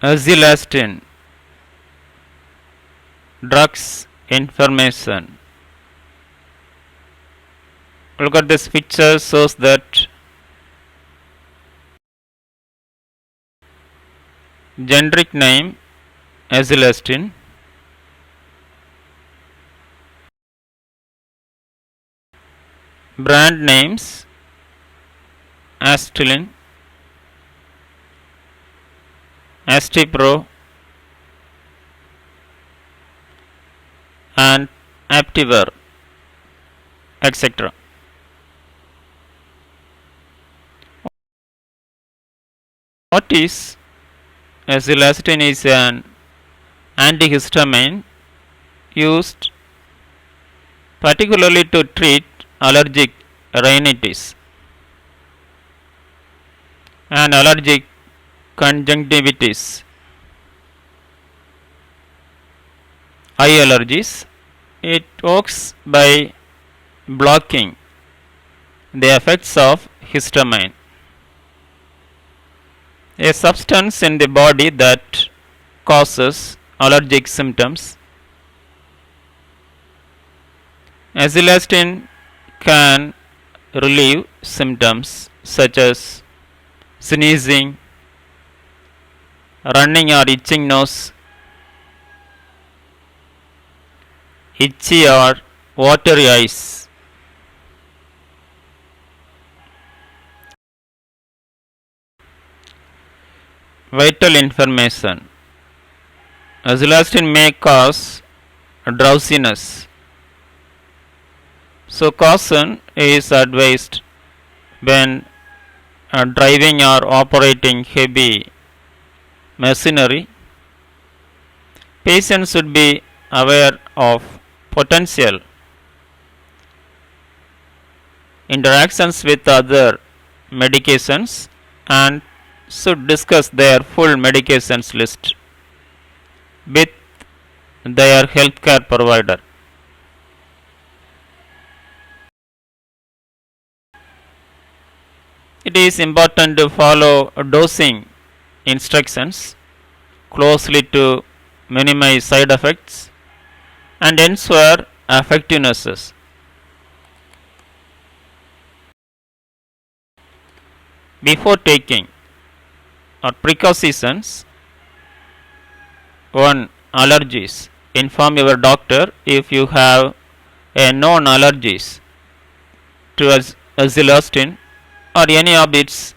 Azelastine drugs information. Look at this picture, shows that generic name Azelastine, brand names Azelastine, Astipro and Aptiver, etc. What is Azelastine? Is an antihistamine used particularly to treat allergic rhinitis and allergic conjunctivitis, eye allergies. It works by blocking the effects of histamine, a substance in the body that causes allergic symptoms. Azelastine can relieve symptoms such as sneezing, running or itching nose, itchy or watery eyes. Vital information. Azelastine may cause drowsiness, so caution is advised when driving or operating heavy machinery. Patients should be aware of potential interactions with other medications and should discuss their full medications list with their healthcare provider. It is important to follow dosing instructions closely to minimize side effects and ensure effectiveness. Before taking or precautions. 1. Allergies. Inform your doctor if you have a known allergies to Azelastine or any of its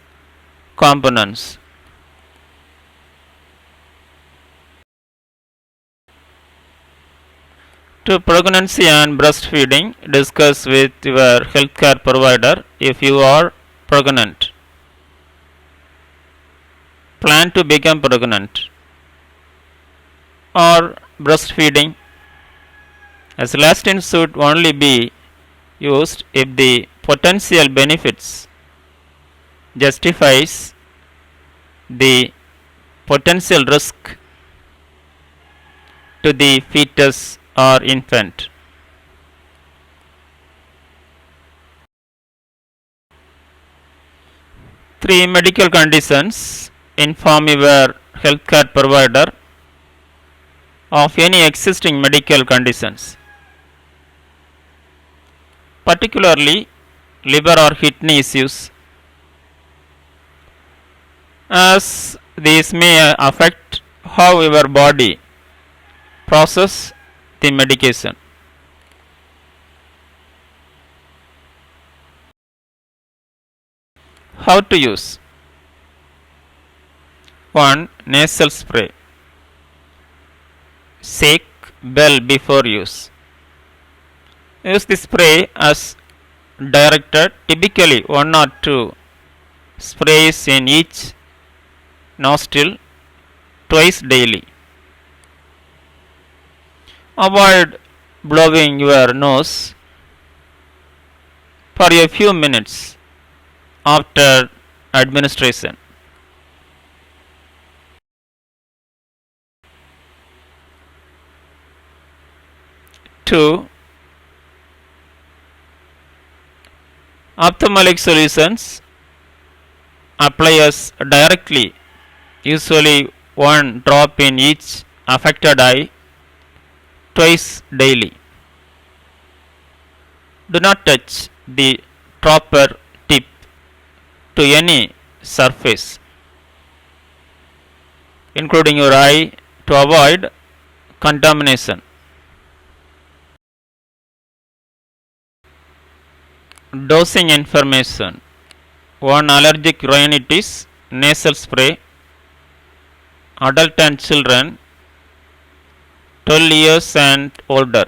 components. To pregnancy and breastfeeding, discuss with your healthcare provider if you are pregnant. Plan to become pregnant or breastfeeding. Azelastine should only be used if the potential benefits justifies the potential risk to the fetus or infant. Three medical conditions. Inform your healthcare provider of any existing medical conditions, particularly liver or kidney issues, as these may affect how your body process the medication. How to use? 1. Nasal spray. Shake well before use. Use the spray as directed, typically 1 or 2 sprays in each nostril twice daily. Avoid blowing your nose for a few minutes after administration. 2. Ophthalmic solutions apply as directly, usually 1 drop in each affected eye twice daily. Do not touch the dropper tip to any surface, including your eye, to avoid contamination. Dosing information. 1 allergic rhinitis nasal spray, adult and children 12 years and older.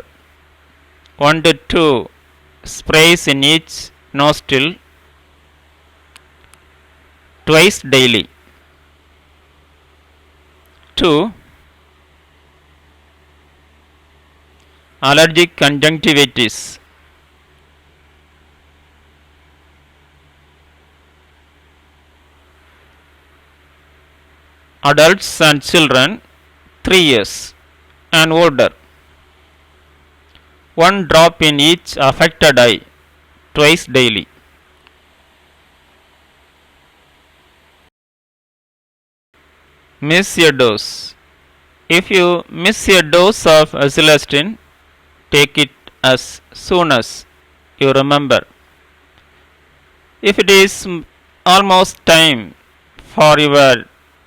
1 to 2 sprays in each nostril twice daily. 2 allergic conjunctivitis. Adults and children 3 years and older. 1 drop in each affected eye twice daily. Miss a dose. If you miss a dose of Azelastine, take it as soon as you remember. If it is almost time for your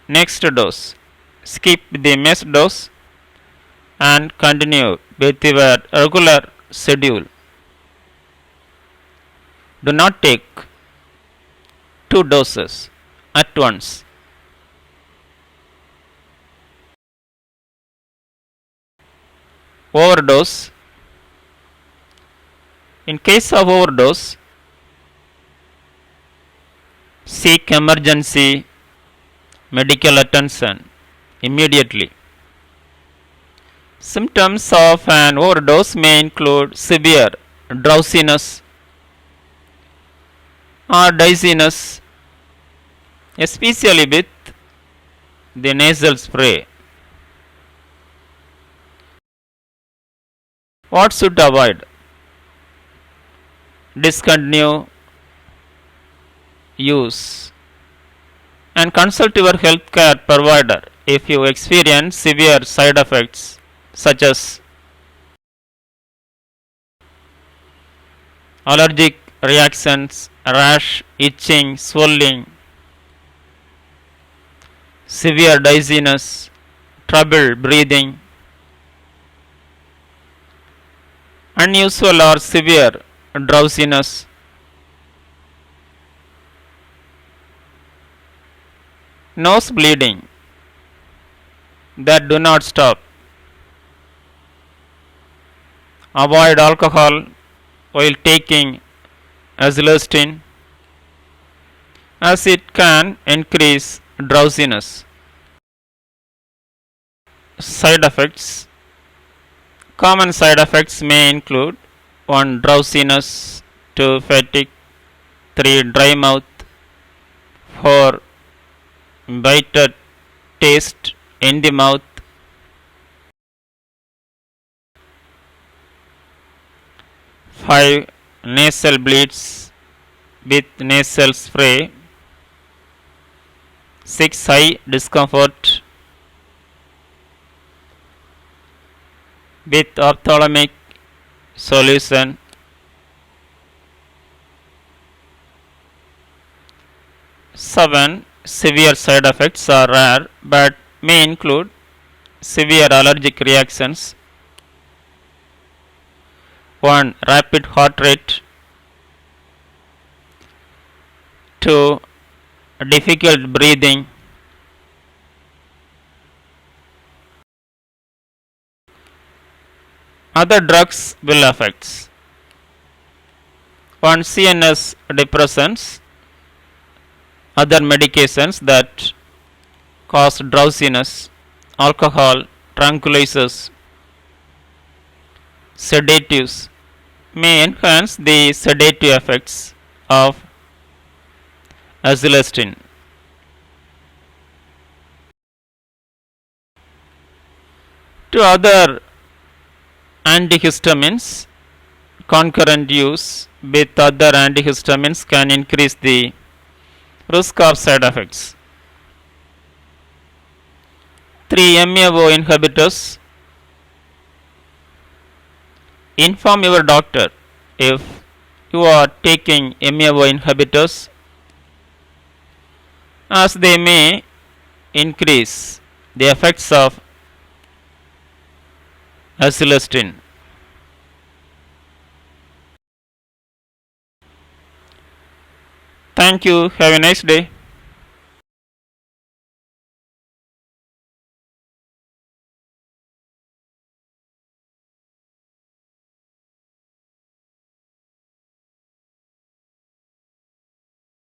next dose, skip the missed dose and continue with your regular schedule. Do not take 2 doses at once. Overdose. In case of overdose, seek emergency medical attention immediately. Symptoms of an overdose may include severe drowsiness or dizziness, especially with the nasal spray. What should avoid? Discontinue use and consult your healthcare provider if you experience severe side effects such as allergic reactions, rash, itching, swelling, severe dizziness, trouble breathing, unusual or severe drowsiness, nose bleeding that do not stop. Avoid alcohol while taking Azelastine as it can increase drowsiness. Side effects. Common side effects may include 1 drowsiness, 2 fatigue, 3 dry mouth, 4 bitter taste in the mouth, 5 nasal bleeds with nasal spray, 6 eye discomfort with ophthalmic solution, 7 severe side effects are rare but may include severe allergic reactions, 1 rapid heart rate, 2 difficult breathing, other drugs will affect 1 CNS depressants, other medications that cause drowsiness, alcohol, tranquilizers, sedatives may enhance the sedative effects of Azelastine. To other antihistamines, concurrent use with other antihistamines can increase the risk of side effects. 3 MAO inhibitors. Inform your doctor if you are taking MAO inhibitors, as they may increase the effects of Azelastine. Thank you. Have a nice day.